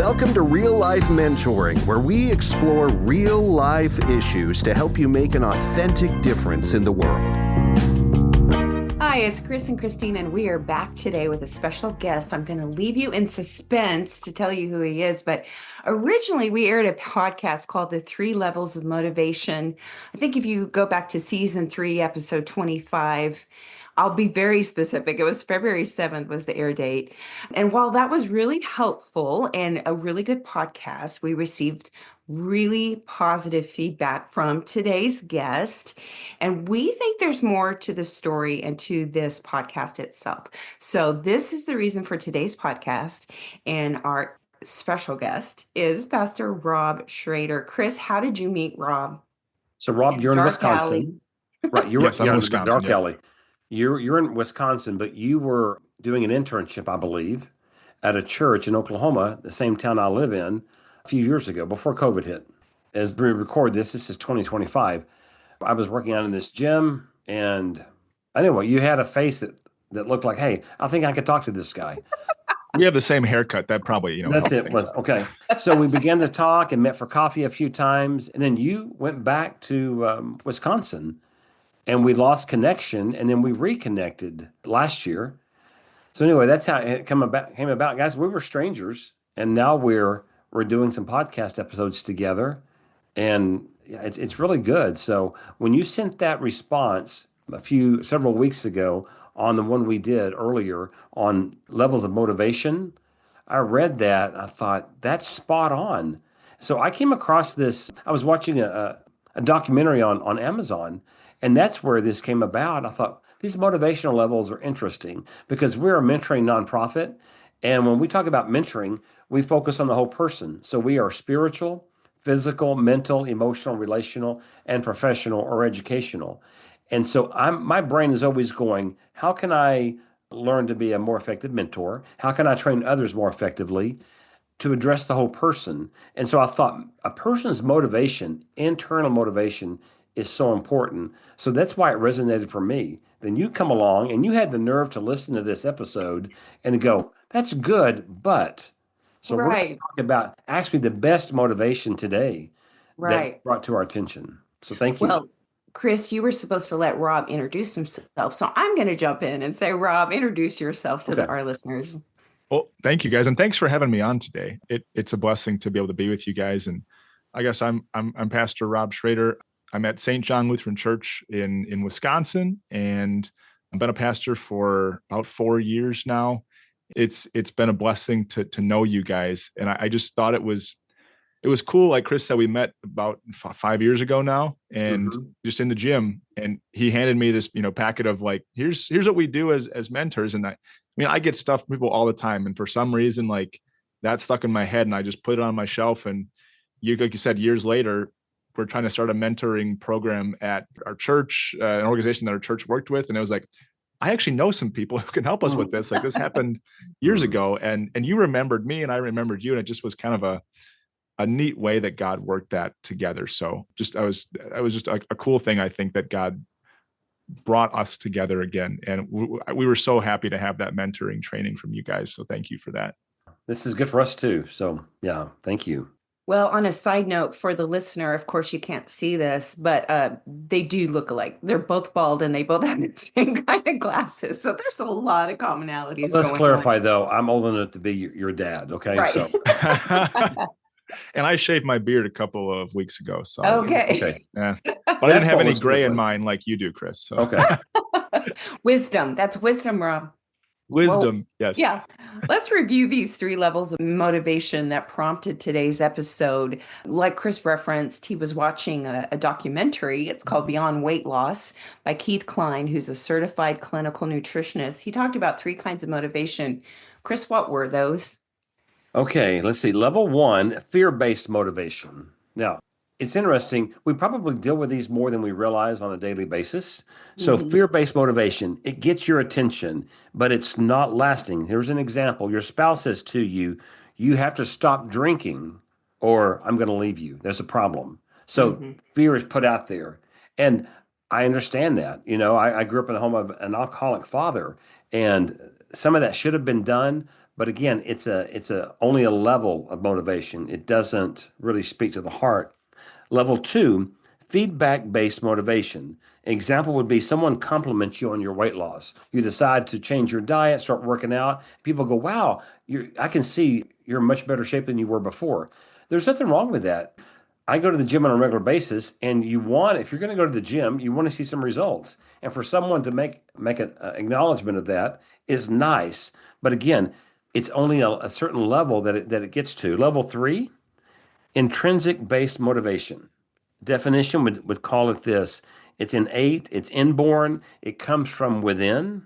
Welcome to Real Life Mentoring, where we explore real life issues to help you make an authentic difference in the world. Hi, it's Chris and Christina, and we are back today with a special guest. I'm going to leave you in suspense to tell you who he is, but originally we aired a podcast called The 3 Levels of Motivation. I think if you go back to season 3, episode 25, I'll be very specific. It was February 7th was the air date. And while that was really helpful and a really good podcast, we received really positive feedback from today's guest. And we think there's more to the story and to this podcast itself. So this is the reason for today's podcast. And our special guest is Pastor Rob Schrader. Chris, how did you meet Rob? So Rob, you're in Wisconsin. Right, you're Yes, I'm in Wisconsin, Dark Alley. You're in Wisconsin, but you were doing an internship, I believe, at a church in Oklahoma, the same town I live in, a few years ago, before COVID hit. As we record this is 2025. I was working out in this gym, and anyway, you had a face that looked like, hey, I think I could talk to this guy. We have the same haircut. That probably, That's it. Was okay. So we began to talk and met for coffee a few times, and then you went back to Wisconsin. And we lost connection, and then we reconnected last year. So anyway, that's how it came about. Guys, we were strangers, and now we're doing some podcast episodes together, and it's really good. So when you sent that response several weeks ago on the one we did earlier on levels of motivation, I read that. I thought, that's spot on. So I came across this. I was watching a documentary on Amazon, and that's where this came about. I thought these motivational levels are interesting because we're a mentoring nonprofit. And when we talk about mentoring, we focus on the whole person. So we are spiritual, physical, mental, emotional, relational, and professional or educational. And so my brain is always going, how can I learn to be a more effective mentor? How can I train others more effectively to address the whole person? And so I thought a person's motivation, internal motivation, is so important. So that's why it resonated for me. Then you come along and you had the nerve to listen to this episode and to go, that's good, but. So we're going to talk about actually the best motivation today that brought to our attention. So thank you. Well, Chris, you were supposed to let Rob introduce himself. So I'm going to jump in and say, Rob, introduce yourself to our listeners. Well, thank you guys. And thanks for having me on today. It's a blessing to be able to be with you guys. And I guess I'm Pastor Rob Schrader. I'm at St. John Lutheran Church in Wisconsin, and I've been a pastor for about 4 years now. It's been a blessing to know you guys. And I just thought it was cool. Like Chris said, we met about 5 years ago now, and just in the gym, and he handed me this, packet of like, here's what we do as mentors. And I get stuff from people all the time. And for some reason, like that stuck in my head, and I just put it on my shelf. And like you said, years later, we're trying to start a mentoring program at our church, an organization that our church worked with. And it was like, I actually know some people who can help us with this. Like this happened years ago, and you remembered me and I remembered you. And it just was kind of a neat way that God worked that together. So I was just a cool thing. I think that God brought us together again. And we were so happy to have that mentoring training from you guys. So thank you for that. This is good for us too. So yeah, thank you. Well, on a side note for the listener, of course, you can't see this, but they do look alike. They're both bald and they both have the same kind of glasses. So there's a lot of commonalities. Let's clarify, though. I'm old enough to be your dad. Okay. Right. So. And I shaved my beard a couple of weeks ago. So okay. Yeah. But I didn't have any gray in mine like you do, Chris. So. Okay. Wisdom. That's wisdom, Rob. Wisdom, yes. Yeah. Let's review these 3 levels of motivation that prompted today's episode. Like Chris referenced, he was watching a documentary. It's called Beyond Weight Loss by Keith Klein, who's a certified clinical nutritionist. He talked about 3 kinds of motivation. Chris, what were those? Okay, let's see. Level 1, fear-based motivation. Now, it's interesting. We probably deal with these more than we realize on a daily basis. So fear-based motivation, it gets your attention, but it's not lasting. Here's an example. Your spouse says to you, you have to stop drinking or I'm going to leave you. There's a problem. So fear is put out there. And I understand that. I grew up in the home of an alcoholic father, and some of that should have been done, But again, it's only a level of motivation. It doesn't really speak to the heart. Level 2, feedback-based motivation. Example would be someone compliments you on your weight loss. You decide to change your diet, start working out. People go, wow, I can see you're in much better shape than you were before. There's nothing wrong with that. I go to the gym on a regular basis, and if you're going to go to the gym, you want to see some results. And for someone to make an acknowledgement of that is nice. But again, it's only a certain level that it gets to. Level 3, intrinsic based motivation. Definition would call it this: it's innate, it's inborn, it comes from within.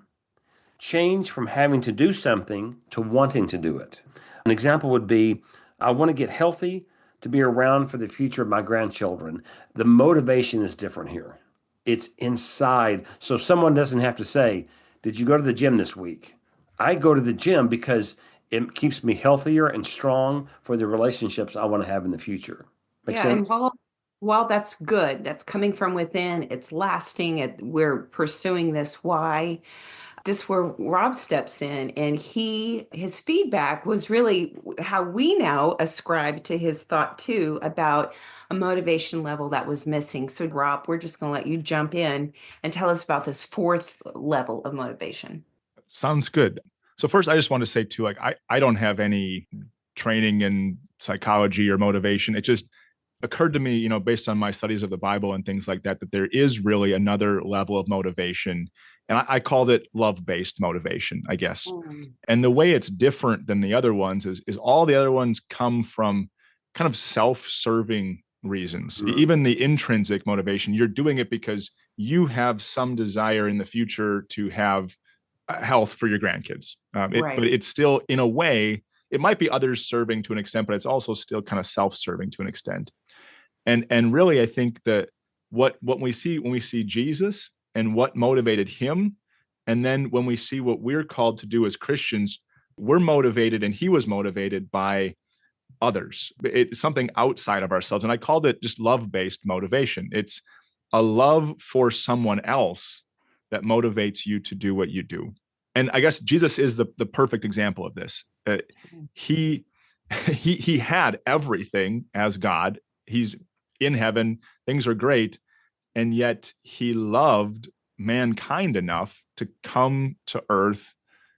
Change from having to do something to wanting to do it. An example would be, I want to get healthy to be around for the future of my grandchildren. The motivation is different here. It's inside. So someone doesn't have to say, did you go to the gym this week? I go to the gym because it keeps me healthier and strong for the relationships I want to have in the future. Make sense? And while that's good, that's coming from within, it's lasting, we're pursuing this why. This where Rob steps in, and his feedback was really how we now ascribe to his thought too about a motivation level that was missing. So Rob, we're just going to let you jump in and tell us about this 4th level of motivation. Sounds good. So first, I just want to say too, like I don't have any training in psychology or motivation. It just occurred to me, based on my studies of the Bible and things like that, that there is really another level of motivation. And I called it love-based motivation, I guess. And the way it's different than the other ones is all the other ones come from kind of self-serving reasons. Even the intrinsic motivation, you're doing it because you have some desire in the future to have health for your grandkids. Right. But it's still, in a way, it might be others serving to an extent, but it's also still kind of self-serving to an extent. And really, I think that what we see when we see Jesus and what motivated him, and then when we see what we're called to do as Christians, we're motivated, and he was motivated by others. It's something outside of ourselves. And I called it just love-based motivation. It's a love for someone else that motivates you to do what you do. And I guess Jesus is the perfect example of this. He had everything as God. He's in heaven. Things are great. And yet he loved mankind enough to come to earth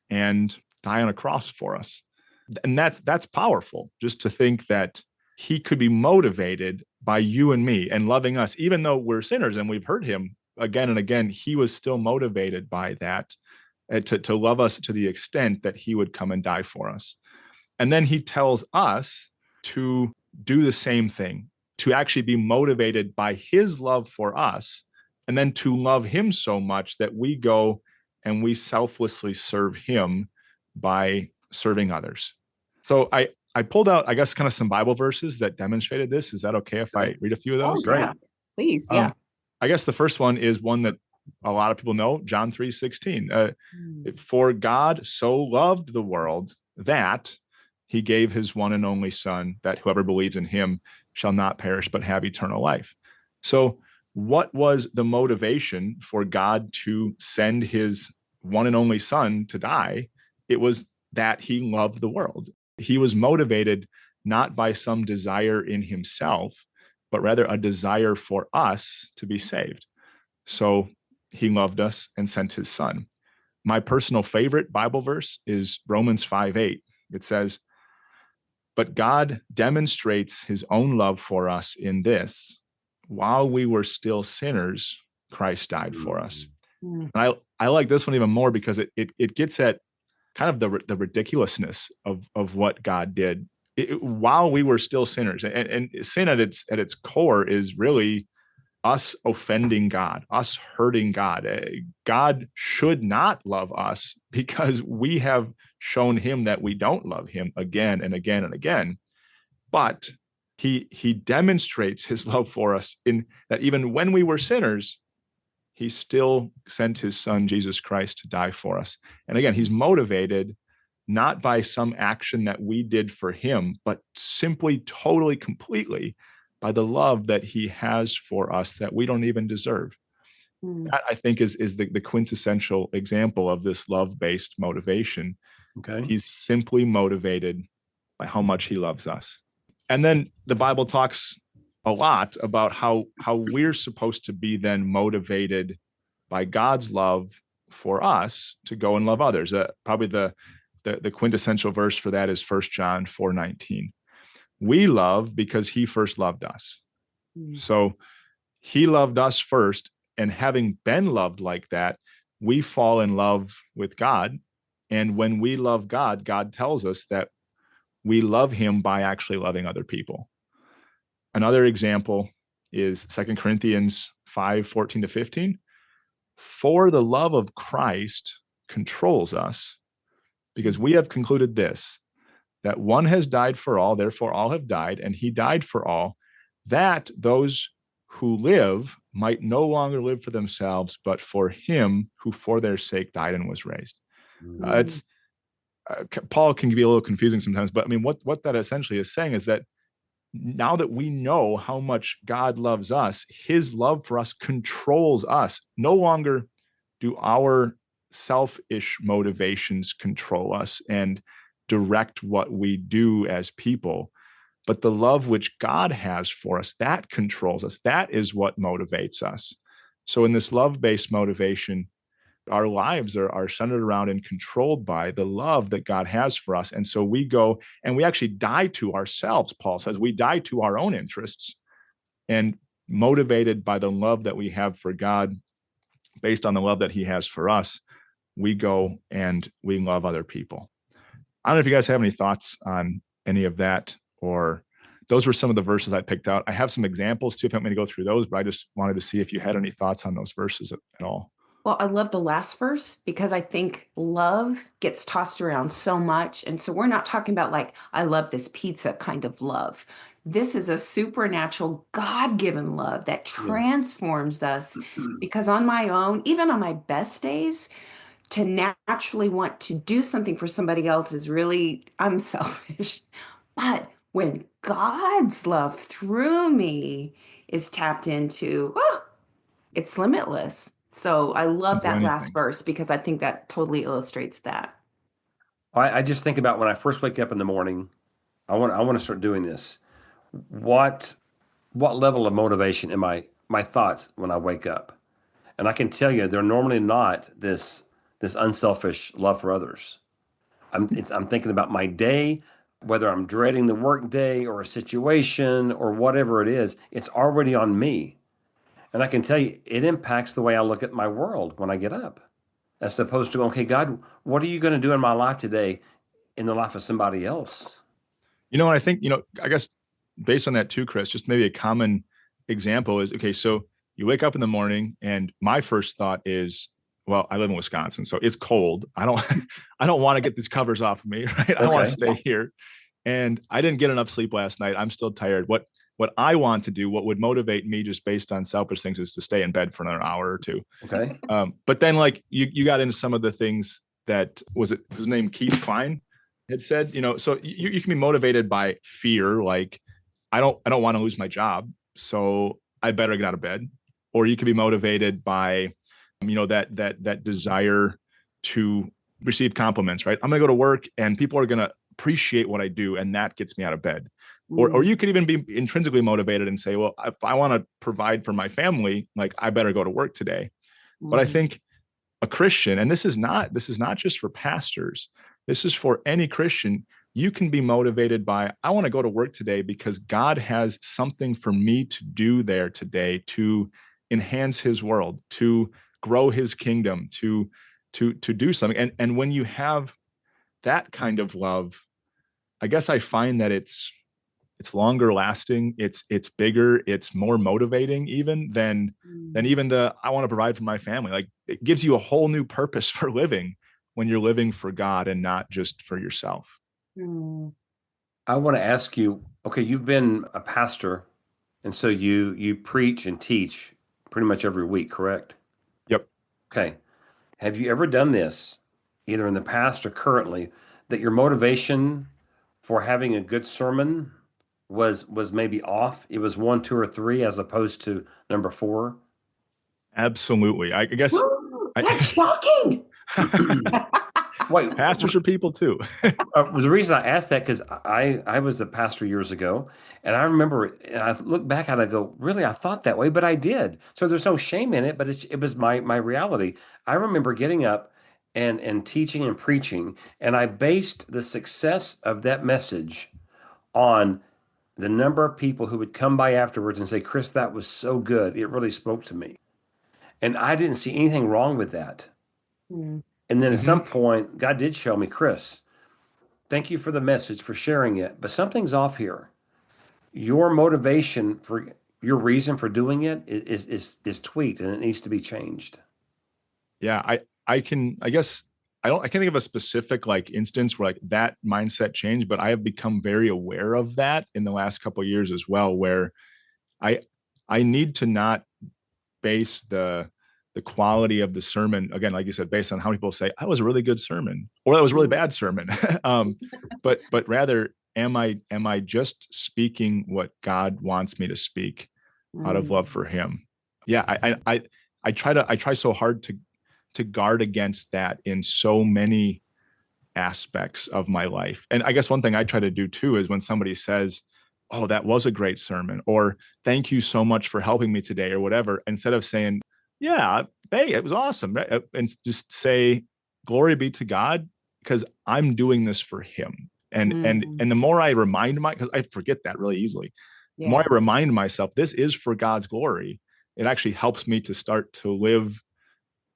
and die on a cross for us. And that's powerful, just to think that he could be motivated by you and me and loving us, even though we're sinners and we've hurt him again and again. He was still motivated by that, to love us to the extent that he would come and die for us. And then he tells us to do the same thing, to actually be motivated by his love for us, and then to love him so much that we go and we selflessly serve him by serving others. So I pulled out, I guess, kind of some Bible verses that demonstrated this. Is that okay if I read a few of those? Oh, yeah. Please. Yeah. I guess the first one is one that a lot of people know, John 3:16. For God so loved the world that he gave his one and only son, that whoever believes in him shall not perish, but have eternal life. So what was the motivation for God to send his one and only son to die? It was that he loved the world. He was motivated not by some desire in himself, but rather a desire for us to be saved. So he loved us and sent his son. My personal favorite Bible verse is Romans 5:8. It says, but God demonstrates his own love for us in this: while we were still sinners, Christ died for us. And I like this one even more because it gets at kind of the ridiculousness of what God did while we were still sinners. And sin at its core is really us offending God, us hurting God. God should not love us because we have shown him that we don't love him again and again and again. But he demonstrates his love for us in that even when we were sinners, he still sent his son, Jesus Christ, to die for us. And again, he's motivated not by some action that we did for him, but simply, totally, completely by the love that he has for us that we don't even deserve. That, I think, is the quintessential example of this love-based motivation. Okay. He's simply motivated by how much he loves us. And then the Bible talks a lot about how we're supposed to be then motivated by God's love for us to go and love others. Probably the quintessential verse for that is 1 John 4:19. We love because he first loved us. So he loved us first, and having been loved like that, we fall in love with God. And when we love God, God tells us that we love him by actually loving other people. Another example is 2 Corinthians 5:14-15. For the love of Christ controls us, because we have concluded this, that one has died for all, therefore all have died, and he died for all, that those who live might no longer live for themselves, but for him who for their sake died and was raised. It's Paul can be a little confusing sometimes, but I mean, what that essentially is saying is that now that we know how much God loves us, his love for us controls us. No longer do our selfish motivations control us and direct what we do as people, but the love which God has for us, that controls us. That is what motivates us. So in this love-based motivation, our lives are centered around and controlled by the love that God has for us. And so we go and we actually die to ourselves. Paul says we die to our own interests, and motivated by the love that we have for God, based on the love that he has for us, we go and we love other people. I don't know if you guys have any thoughts on any of that, or those were some of the verses I picked out. I have some examples too, if you want me to go through those, but I just wanted to see if you had any thoughts on those verses at all. Well, I love the last verse because I think love gets tossed around so much. And so we're not talking about like, I love this pizza kind of love. This is a supernatural, God-given love that transforms us, because on my own, even on my best days, to naturally want to do something for somebody else is really, I'm selfish. But when God's love through me is tapped into, it's limitless. So I love that last verse because I think that totally illustrates that. I just think about when I first wake up in the morning, I want to start doing this. What level of motivation am my thoughts when I wake up? And I can tell you, they're normally not this unselfish love for others. I'm thinking about my day, whether I'm dreading the work day or a situation or whatever it is, it's already on me. And I can tell you, it impacts the way I look at my world when I get up, as opposed to, okay, God, what are you going to do in my life today in the life of somebody else? I think, I guess based on that too, Chris, just maybe a common example is, okay, so you wake up in the morning and my first thought is, well, I live in Wisconsin, so it's cold. I don't want to get these covers off of me, right? I want to stay here. And I didn't get enough sleep last night. I'm still tired. What I want to do, what would motivate me just based on selfish things, is to stay in bed for another hour or two. Okay. But then like you got into some of the things that, was it his name, Keith Klein had said, so you can be motivated by fear. Like, I don't want to lose my job, so I better get out of bed. Or you could be motivated by, that desire to receive compliments, right? I'm going to go to work and people are going to appreciate what I do, and that gets me out of bed. Or you could even be intrinsically motivated and say, well, if I want to provide for my family, like, I better go to work today. But I think a Christian, and this is not just for pastors, this is for any Christian, you can be motivated by, I want to go to work today because God has something for me to do there today to enhance his world, to grow his kingdom, to do something. And when you have that kind of love, I guess I find that it's longer lasting, it's bigger, it's more motivating even than even the, I want to provide for my family. Like, it gives you a whole new purpose for living when you're living for God and not just for yourself. I want to ask you, okay, you've been a pastor, and so you preach and teach pretty much every week, correct? Yep. Okay. Have you ever done this, either in the past or currently, that your motivation for having a good sermon was maybe off? It was 1, 2, or 3 as opposed to number 4? Absolutely. I guess That's shocking. Wait, Pastors are people too. the reason I asked that because I was a pastor years ago, and I remember, and I look back and I go, really, I thought that way, but I did. So there's no shame in it, but it was my reality. I remember getting up and teaching and preaching, and I based the success of that message on the number of people who would come by afterwards and say, Chris, that was so good. It really spoke to me. And I didn't see anything wrong with that. Mm. And then at Mhm. some point, God did show me, Chris, thank you for the message, for sharing it, but something's off here. Your motivation for your reason for doing it is tweaked and it needs to be changed. Yeah, I guess I can't think of a specific like instance where like that mindset changed, but I have become very aware of that in the last couple of years as well, where I I need to not base the quality of the sermon, again, like you said, based on how people say that was a really good sermon or that was a really bad sermon. But rather, am I just speaking what God wants me to speak out of love for Him? Yeah, I try so hard to guard against that in so many aspects of my life. And I guess one thing I try to do too is when somebody says, "Oh, that was a great sermon," or "Thank you so much for helping me today," or whatever, instead of saying, "Yeah, hey, it was awesome," right? And just say, "Glory be to God," because I'm doing this for Him. And the more I remind because I forget that really easily. The more I remind myself this is for God's glory, it actually helps me to start to live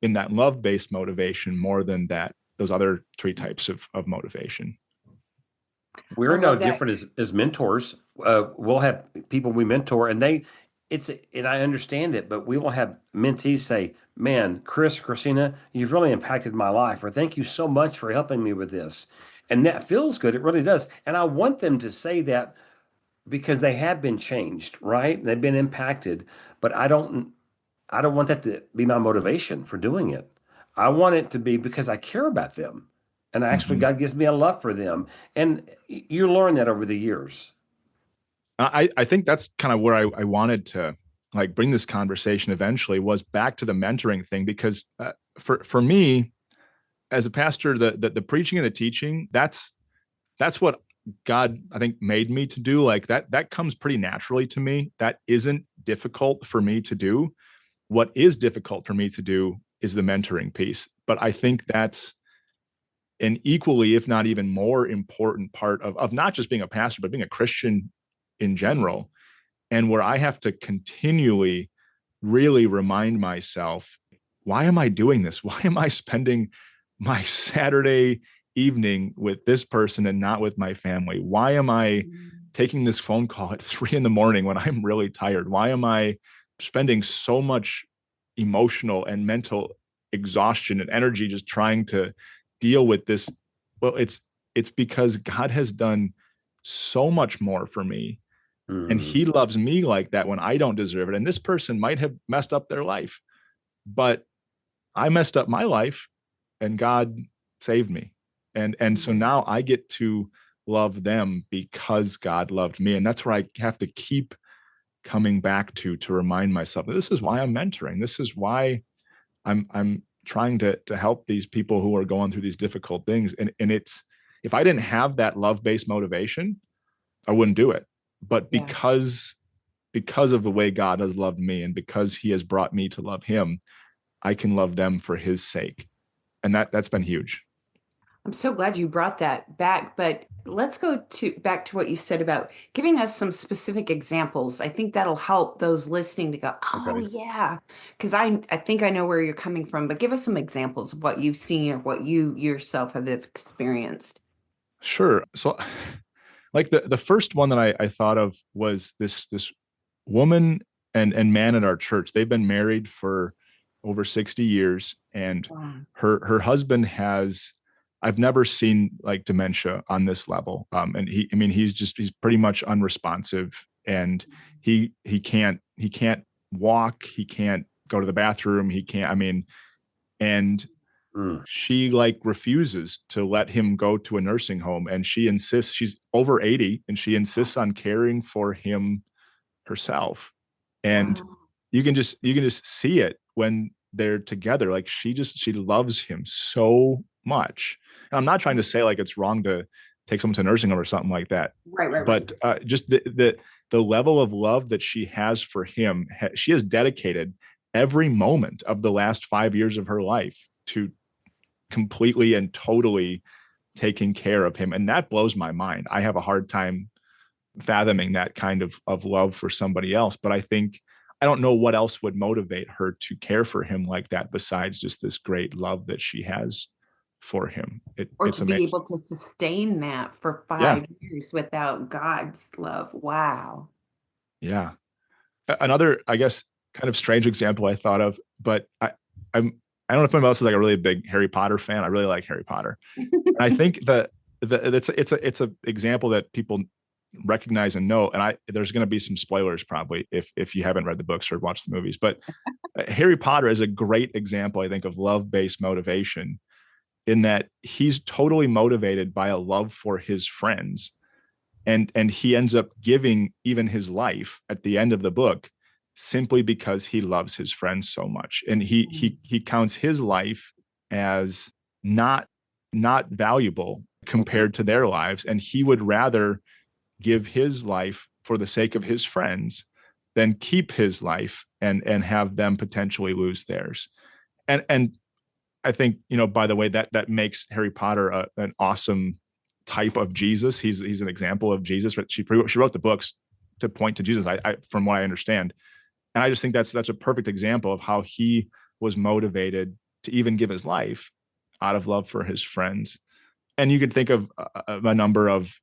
in that love-based motivation more than those other three types of motivation. I We're no love that. different as mentors. We'll have people we mentor, and and I understand it, but we will have mentees say, "Man, Christina, you've really impacted my life," or "Thank you so much for helping me with this," and that feels good. It really does, and I want them to say that because they have been changed, right? They've been impacted, but I don't want that to be my motivation for doing it. I want it to be because I care about them. And actually, Mm-hmm. God gives me a love for them. And you learn that over the years. I think that's kind of where I wanted to like bring this conversation eventually was back to the mentoring thing, because for me as a pastor, the preaching and the teaching, that's what God, I think, made me to do. Like that comes pretty naturally to me. That isn't difficult for me to do. What is difficult for me to do is the mentoring piece. But I think that's an equally, if not even more important part of not just being a pastor, but being a Christian in general. And where I have to continually really remind myself, why am I doing this? Why am I spending my Saturday evening with this person and not with my family? Why am I taking this phone call at 3 a.m. when I'm really tired? Why am I spending so much emotional and mental exhaustion and energy just trying to deal with this? Well, it's because God has done so much more for me, and Mm. He loves me like that when I don't deserve it. And this person might have messed up their life, but I messed up my life and God saved me. And so now I get to love them because God loved me. And that's where I have to keep coming back to remind myself that this is why I'm mentoring. This is why I'm trying to help these people who are going through these difficult things. And it's, if I didn't have that love-based motivation, I wouldn't do it. But Yeah. because of the way God has loved me and because He has brought me to love Him, I can love them for His sake. And that's been huge. I'm so glad you brought that back, but let's go back to what you said about giving us some specific examples. I think that'll help those listening to go, oh Okay. yeah, because I think I know where you're coming from, but give us some examples of what you've seen or what you yourself have experienced. Sure. So like the first one that I thought of was this woman and man at our church. They've been married for over 60 years, and Wow. her husband has, I've never seen like dementia on this level. And he's pretty much unresponsive, and he can't walk, he can't go to the bathroom, he can't, and Mm. she like refuses to let him go to a nursing home, and she insists, she's over 80 and she insists on caring for him herself. And Wow. you can just see it when they're together. Like she loves him so much. And I'm not trying to say like it's wrong to take someone to a nursing home or something like that. Right. But just the level of love that she has for him, she has dedicated every moment of the last 5 years of her life to completely and totally taking care of him. And that blows my mind. I have a hard time fathoming that kind of love for somebody else. But I don't know what else would motivate her to care for him like that besides just this great love that she has for him. Or It's to be amazing. able to sustain that for Yeah. 5 years without God's love. Wow. Yeah. Another, I guess, kind of strange example I thought of, but I don't know if anybody else is like a really big Harry Potter fan. I really like Harry Potter. And I think that it's a example that people recognize and know. And there's going to be some spoilers probably if you haven't read the books or watched the movies. But Harry Potter is a great example, I think, of love-based motivation, in that he's totally motivated by a love for his friends. And he ends up giving even his life at the end of the book simply because he loves his friends so much. And he counts his life as not valuable compared to their lives. And he would rather give his life for the sake of his friends than keep his life and have them potentially lose theirs. And I think, by the way, that makes Harry Potter an awesome type of Jesus. He's an example of Jesus. She wrote the books to point to Jesus, I from what I understand. And I just think that's a perfect example of how he was motivated to even give his life out of love for his friends. And you could think of a number of,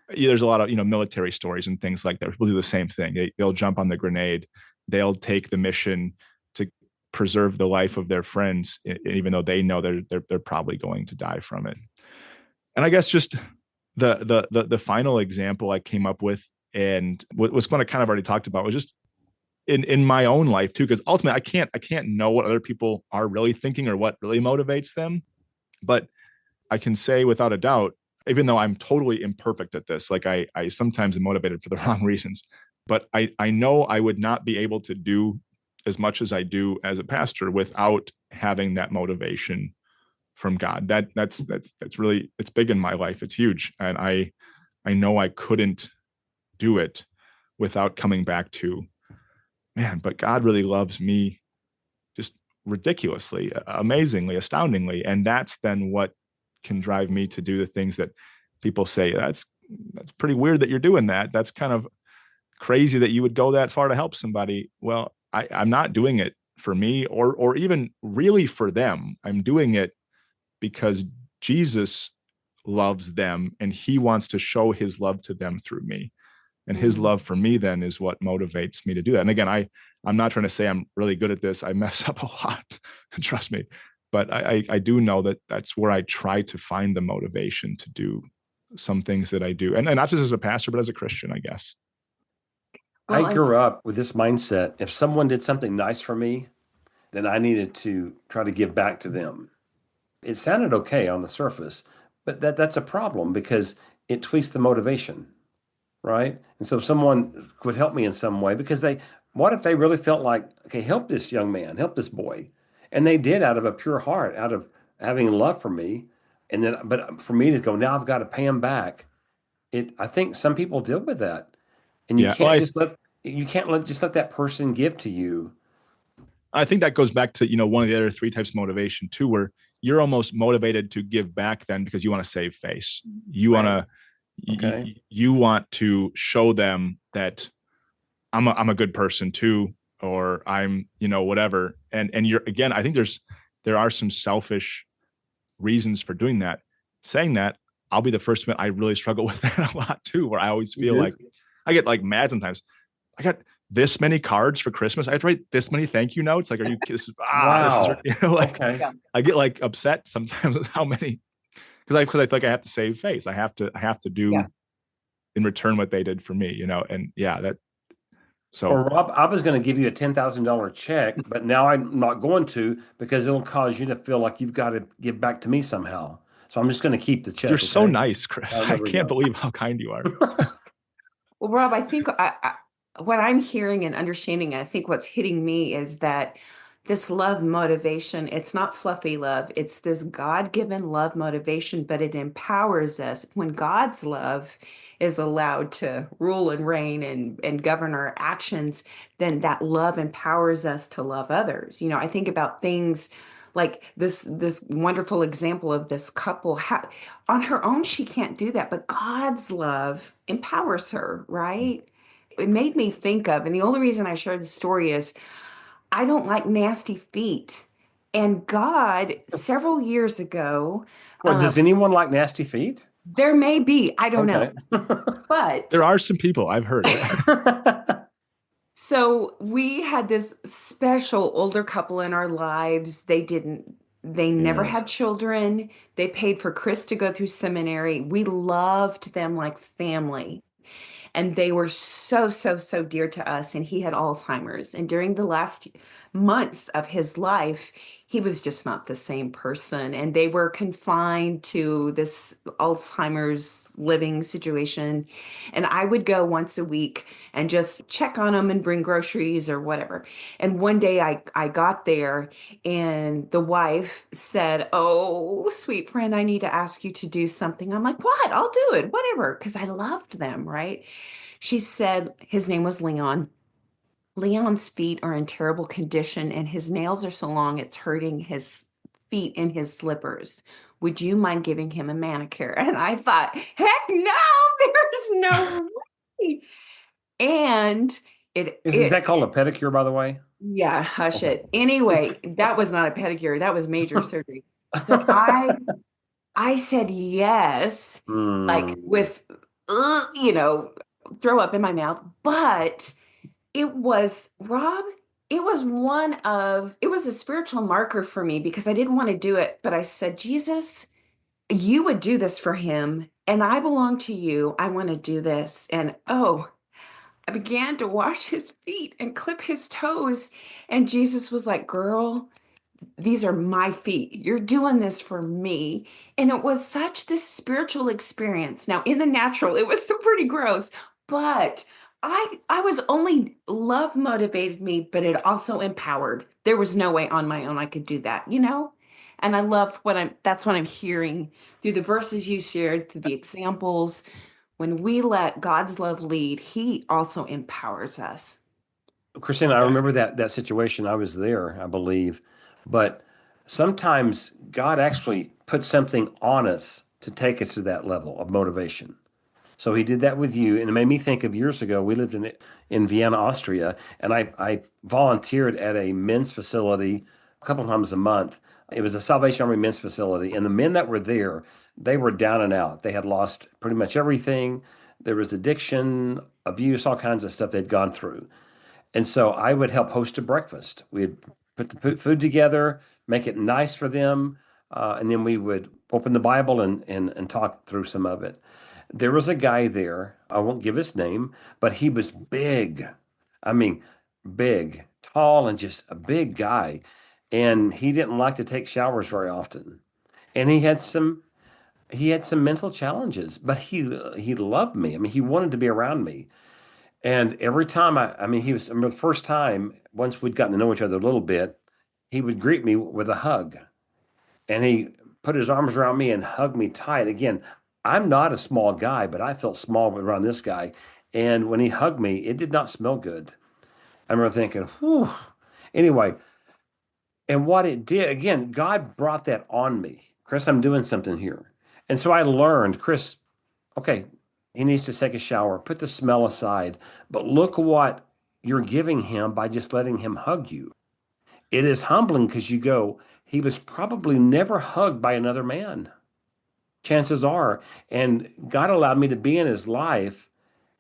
there's a lot of, military stories and things like that. People do the same thing. They'll jump on the grenade. They'll take the mission to preserve the life of their friends, even though they know they're probably going to die from it. And I guess just the final example I came up with, and was going to kind of already talked about, was just in my own life too, because ultimately I can't know what other people are really thinking or what really motivates them. But I can say without a doubt, even though I'm totally imperfect at this, like I sometimes am motivated for the wrong reasons, but I know I would not be able to do as much as I do as a pastor without having that motivation from God. That's really, it's big in my life. It's huge. And I know I couldn't do it without coming back to, man, but God really loves me just ridiculously, amazingly, astoundingly. And that's then what can drive me to do the things that people say, that's pretty weird that you're doing that. That's kind of crazy that you would go that far to help somebody. Well, I'm not doing it for me or even really for them. I'm doing it because Jesus loves them and he wants to show his love to them through me. And his love for me then is what motivates me to do that. And again, I'm not trying to say I'm really good at this. I mess up a lot, trust me. But I do know that that's where I try to find the motivation to do some things that I do. And not just as a pastor, but as a Christian, I guess. Well, I grew up with this mindset. If someone did something nice for me, then I needed to try to give back to them. It sounded okay on the surface, but that's a problem because it tweaks the motivation, right? And so if someone could help me in some way, because what if they really felt like, okay, help this young man, help this boy. And they did out of a pure heart, out of having love for me. And then, but for me to go, now I've got to pay him back. I think some people deal with that. And you can't just let that person give to you. I think that goes back to, one of the other 3 types of motivation too, where you're almost motivated to give back then because you want to save face. You want to, you want to show them that I'm a good person too, or I'm, whatever. And you're, again, I think there are some selfish reasons for doing that. Saying that, I'll be the first to admit I really struggle with that a lot too, where I always feel like I get like mad sometimes. I got this many cards for Christmas. I have to write this many thank you notes. Like, are you kidding? Wow. I get like upset sometimes with how many, because I feel like I have to save face. I have to do in return what they did for me, and so. Or Rob, I was going to give you a $10,000 check, but now I'm not going to because it'll cause you to feel like you've got to give back to me somehow. So I'm just going to keep the check. You're so nice, Chris. I can't believe how kind you are. Well, Rob, I think what I'm hearing and understanding, I think what's hitting me is that this love motivation, it's not fluffy love. It's this God-given love motivation, but it empowers us. When God's love is allowed to rule and reign and govern our actions, then that love empowers us to love others. I think about things like this wonderful example of this couple. On her own, she can't do that, but God's love empowers her, right? It made me think of, and the only reason I shared the story is I don't like nasty feet. And God, several years ago, Well, does anyone like nasty feet? there may be, I don't know, Okay. but There are some people I've heard. so we had this special older couple in our lives. They never Yes. had children. They paid for Chris to go through seminary. We loved them like family. And they were so, so, so dear to us. And he had Alzheimer's. And during the last months of his life, he was just not the same person. And they were confined to this Alzheimer's living situation. And I would go once a week and just check on them and bring groceries or whatever. And one day I got there and the wife said, "Oh, sweet friend, I need to ask you to do something." I'm like, "What? I'll do it, whatever." Because I loved them, right? She said his name was Leon. Leon's feet are in terrible condition and his nails are so long it's hurting his feet in his slippers. Would you mind giving him a manicure? And I thought, heck no, there's no way. And Isn't that called a pedicure, by the way? yeah, hush Okay. it. Anyway, that was not a pedicure, that was major surgery. So I said yes, like Mm. with throw up in my mouth, but it was, Rob, it was a spiritual marker for me because I didn't want to do it, but I said, "Jesus, you would do this for him, and I belong to you. I want to do this." And oh, I began to wash his feet and clip his toes. And Jesus was like, "Girl, these are my feet. You're doing this for me." And it was such this spiritual experience. Now, in the natural, it was still pretty gross, but I was only love motivated me, but it also empowered. There was no way on my own I could do that. And I love that's what I'm hearing through the verses you shared, through the examples. When we let God's love lead, He also empowers us. Christina, I remember that situation. I was there, I believe. But sometimes God actually puts something on us to take us to that level of motivation. So he did that with you, and it made me think of years ago. We lived in Vienna, Austria, and I volunteered at a men's facility a couple times a month. It was a Salvation Army men's facility, and the men that were there, they were down and out. They had lost pretty much everything. There was addiction, abuse, all kinds of stuff they'd gone through. And so I would help host a breakfast. We'd put the food together, make it nice for them, and then we would open the Bible and talk through some of it. There was a guy there, I won't give his name, but he was big. I mean, big, tall, and just a big guy. And he didn't like to take showers very often. And he had some mental challenges, but he loved me. I mean, he wanted to be around me. And every time he was, I remember the first time, once we'd gotten to know each other a little bit, he would greet me with a hug. And he put his arms around me and hugged me tight. Again, I'm not a small guy, but I felt small around this guy. And when he hugged me, it did not smell good. I remember thinking, whew. Anyway, and what it did, again, God brought that on me. Chris, I'm doing something here. And so I learned, Chris, okay, he needs to take a shower, put the smell aside, but look what you're giving him by just letting him hug you. It is humbling because you go, he was probably never hugged by another man. Chances are. And God allowed me to be in his life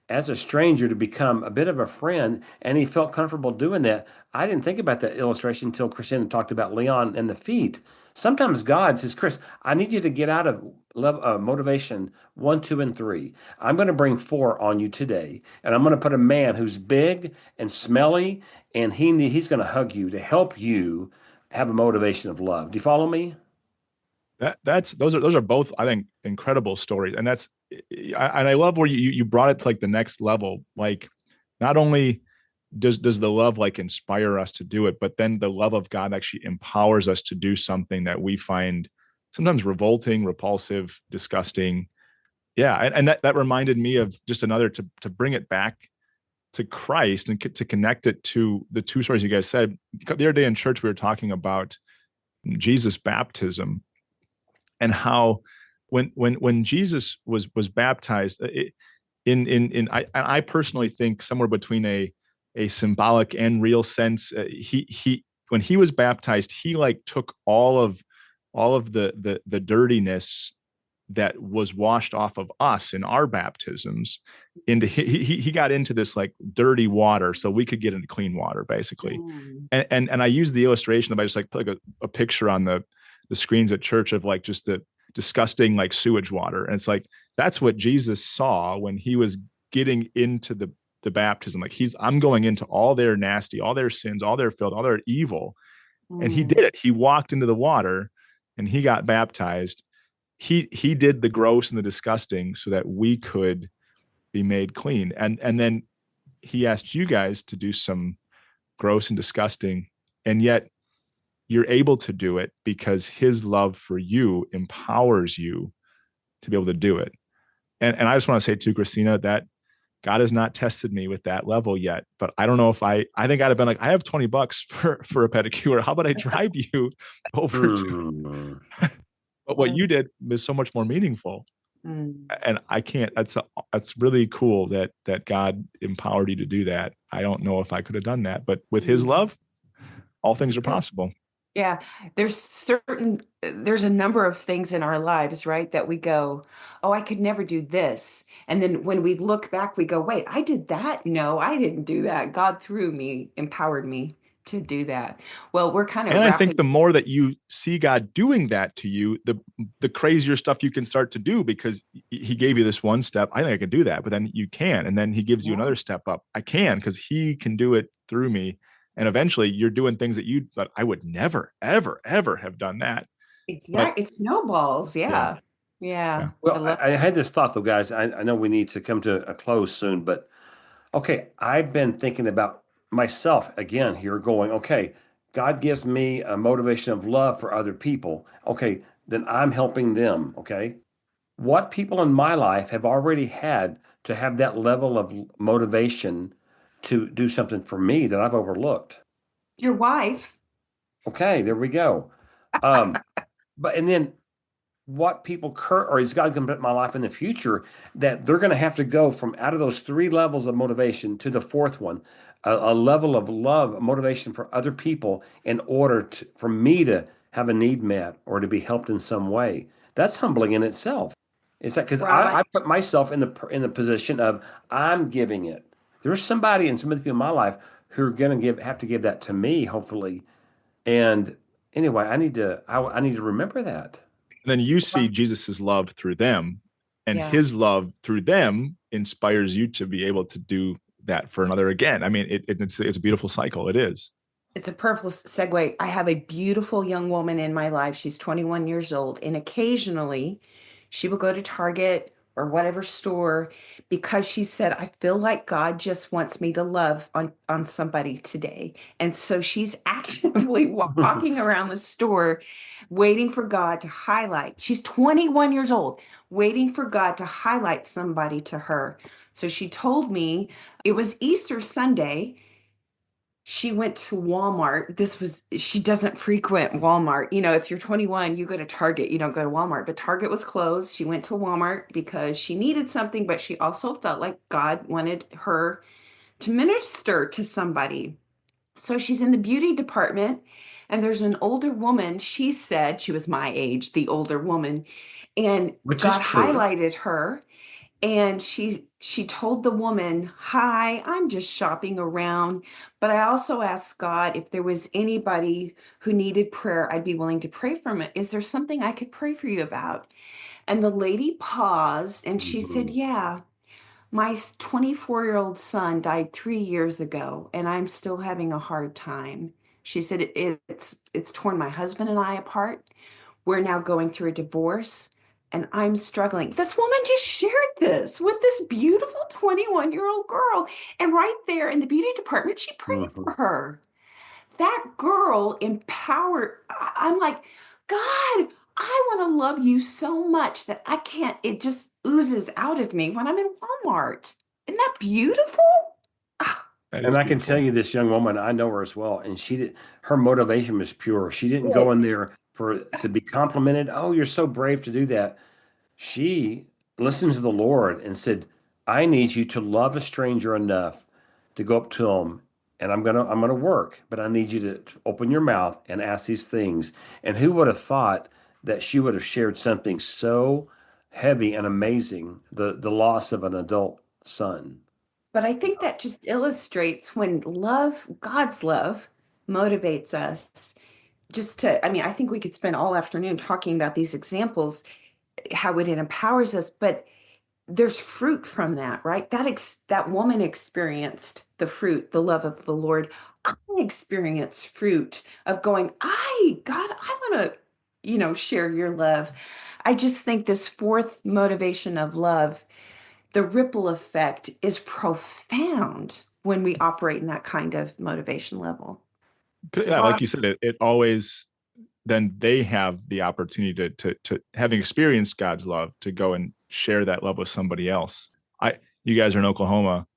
as a stranger to become a bit of a friend, and he felt comfortable doing that. I didn't think about that illustration until Christina talked about Leon and the feet. Sometimes God says, Chris, I need you to get out of motivation 1, 2, and 3. I'm going to bring 4 on you today, and I'm going to put a man who's big and smelly, and he's going to hug you to help you have a motivation of love. Do you follow me? Those are both, I think, incredible stories, and I love where you brought it to like the next level. Like, not only does the love like inspire us to do it? But then the love of God actually empowers us to do something that we find sometimes revolting, repulsive, disgusting. Yeah. And that reminded me of just another to bring it back to Christ and to connect it to the two stories you guys said. The other day in church, we were talking about Jesus' baptism and how when Jesus was baptized, I personally think somewhere between a symbolic and real sense, he when he was baptized, he like took all of the dirtiness that was washed off of us in our baptisms into he got into this like dirty water so we could get into clean water basically. And I use the illustration of I just like put like a picture on the screens at church of like just the disgusting like sewage water, and it's like that's what Jesus saw when he was getting into the baptism. Like I'm going into all their nasty, all their sins, all their filth, all their evil. And he did it. He walked into the water and he got baptized. He did the gross and the disgusting so that we could be made clean. And then he asked you guys to do some gross and disgusting, and yet you're able to do it because his love for you empowers you to be able to do it. And I just want to say too, Christina, that God has not tested me with that level yet, but I don't know if I think I'd have been like, I have $20 for a pedicure. How about I drive you over to, but what you did is so much more meaningful. And I can't, that's really cool that God empowered you to do that. I don't know if I could have done that, but with his love, all things are possible. Yeah, there's a number of things in our lives, right, that we go, oh, I could never do this. And then when we look back, we go, wait, I did that? No, I didn't do that. God through me empowered me to do that. Well, we're kind of And I think the more that you see God doing that to you, the crazier stuff you can start to do, because he gave you this one step. I think I can do that, but then you can. And then he gives you another step up. I can, because he can do it through me. And eventually you're doing things that you thought I would never, ever, ever have done that. Exactly. It snowballs. Yeah. Well, I had this thought though, guys. I know we need to come to a close soon, but okay, I've been thinking about myself again here going, okay, God gives me a motivation of love for other people. Okay, then I'm helping them. Okay. What people in my life have already had to have that level of motivation to do something for me that I've overlooked? Your wife. Okay, there we go. But and then what people or is God going to put in my life in the future that they're going to have to go from out of those 3 levels of motivation to the 4th one, a level of love, motivation for other people in order for me to have a need met or to be helped in some way. That's humbling in itself. It's like, because I put myself in the position of I'm giving it. There's somebody and some of the people in my life who are going to have to give that to me, hopefully. And anyway, I need to remember that. And then you see Jesus's love through them, and his love through them inspires you to be able to do that for another again. I mean, it's a beautiful cycle. It is. It's a perfect segue. I have a beautiful young woman in my life. She's 21 years old, and occasionally she will go to Target or whatever store because she said, I feel like God just wants me to love on somebody today. And so she's actively walking around the store waiting for God to highlight. She's 21 years old, waiting for God to highlight somebody to her. So she told me it was Easter Sunday. She went to Walmart. She doesn't frequent Walmart. You know, if you're 21, you go to Target, you don't go to Walmart. But Target was closed. She went to Walmart because she needed something, but she also felt like God wanted her to minister to somebody. So she's in the beauty department, and there's an older woman. She said she was my age, the older woman, and God highlighted her. And she told the woman, hi, I'm just shopping around, but I also asked God if there was anybody who needed prayer, I'd be willing to pray for them. Is there something I could pray for you about? And the lady paused and she said, yeah, my 24-year-old son died 3 years ago, and I'm still having a hard time. She said, it's torn my husband and I apart. We're now going through a divorce. and I'm struggling. This woman just shared this with this beautiful 21-year-old girl. And right there in the beauty department, she prayed Mhm. for her. That girl empowered. I'm like, God, I want to love you so much that I can't, it just oozes out of me when I'm in Walmart. Isn't that beautiful? Ah, That And is I can tell beautiful. you, this young woman, I know her as well, and her motivation was pure. She didn't good. go in there to be complimented. Oh, you're so brave to do that. She listened to the Lord and said, I need you to love a stranger enough to go up to him, and I'm gonna work, but I need you to open your mouth and ask these things. And who would have thought that she would have shared something so heavy and amazing, the loss of an adult son. But I think that just illustrates when love, God's love, motivates us just to, I mean, I think we could spend all afternoon talking about these examples, how it empowers us, but there's fruit from that, right? That woman experienced the fruit, the love of the Lord. I experienced fruit of going, God, I want to, share your love. I just think this fourth motivation of love, the ripple effect is profound when we operate in that kind of motivation level. Yeah, Rob, like you said, it always, then they have the opportunity to having experienced God's love to go and share that love with somebody else. You guys are in Oklahoma,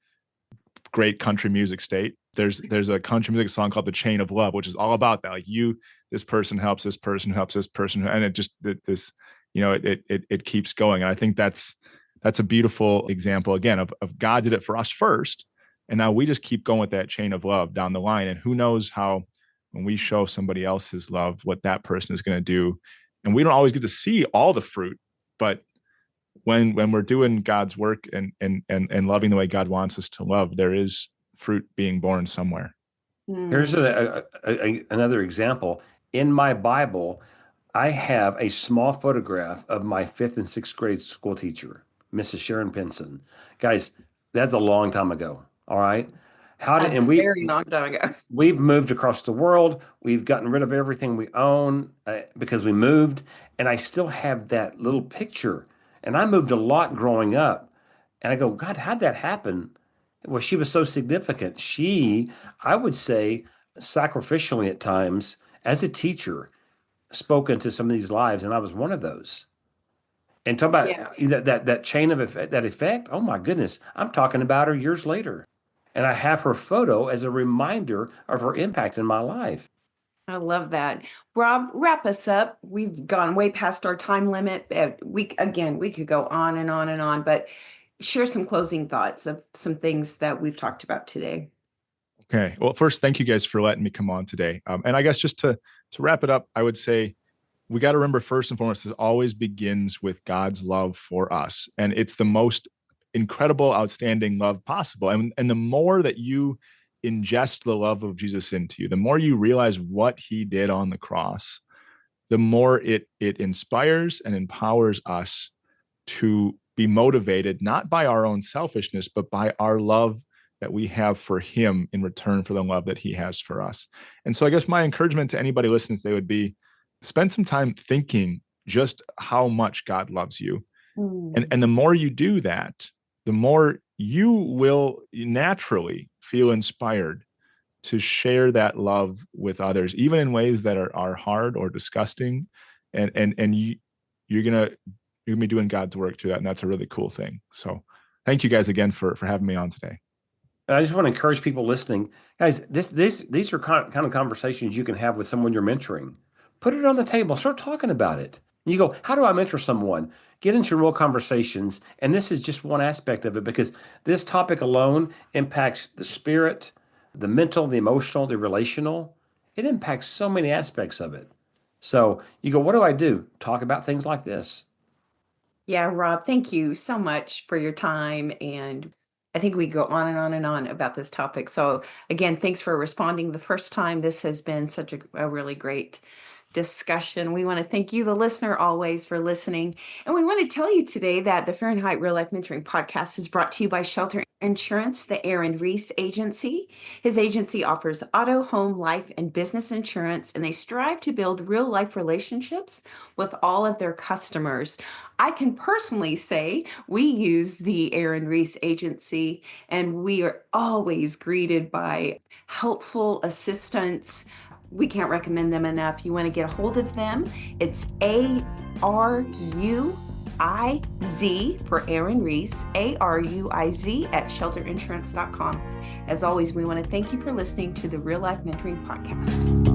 great country music state. There's a country music song called "The Chain of Love," which is all about that. Like this person helps this person, helps this person, and it just this, it keeps going. And I think that's a beautiful example again of God did it for us first, and now we just keep going with that chain of love down the line. And who knows how when we show somebody else His love, what that person is going to do. And we don't always get to see all the fruit, but when we're doing God's work and loving the way God wants us to love, there is fruit being born somewhere. Here's hmm, another example. In my Bible, I have a small photograph of my fifth and sixth grade school teacher, Mrs. Sharon Pinson. Guys, that's a long time ago. All right. a And very long time ago. we've moved across the world. We've gotten rid of everything we own because we moved. And I still have that little picture. And I moved a lot growing up. And I go, God, how'd that happen? Well, she was so significant. I would say, sacrificially at times, as a teacher, spoke into some of these lives. And I was one of those. And talk about Yeah. that chain of effect, that effect. Oh my goodness. I'm talking about her years later. And I have her photo as a reminder of her impact in my life. I love that. Rob, wrap us up. We've gone way past our time limit. We could go on and on and on, but share some closing thoughts of some things that we've talked about today. Okay. Well, first, thank you guys for letting me come on today. And I guess just to wrap it up, I would say we got to remember first and foremost, it always begins with God's love for us, and it's the most incredible, outstanding love possible. And the more that you ingest the love of Jesus into you, the more you realize what He did on the cross, the more it inspires and empowers us to be motivated not by our own selfishness, but by our love that we have for Him in return for the love that He has for us. And so I guess my encouragement to anybody listening today would be spend some time thinking just how much God loves you. Mm. And the more you do that, the more you will naturally feel inspired to share that love with others, even in ways that are hard or disgusting. And you're gonna be doing God's work through that. And that's a really cool thing. So thank you guys again for having me on today. And I just want to encourage people listening, guys. These are kind of conversations you can have with someone you're mentoring. Put it on the table. Start talking about it. And you go, how do I mentor someone? Get into real conversations. And this is just one aspect of it because this topic alone impacts the spirit, the mental, the emotional, the relational. It impacts so many aspects of it. So you go, what do I do? Talk about things like this. Yeah, Rob, thank you so much for your time. And I think we go on and on and on about this topic. So again, thanks for responding the first time. This has been such a really great discussion. We want to thank you, the listener, always for listening. And we want to tell you today that the Fahrenheit Real Life Mentoring Podcast is brought to you by Shelter Insurance, the Aaron Reese Agency. His agency offers auto, home, life, and business insurance, and they strive to build real life relationships with all of their customers. I can personally say we use the Aaron Reese Agency, and we are always greeted by helpful assistance. We can't recommend them enough. You want to get a hold of them. It's ARUIZ for Aaron Reese, ARUIZ at shelterinsurance.com. As always, we want to thank you for listening to the Real Life Mentoring Podcast.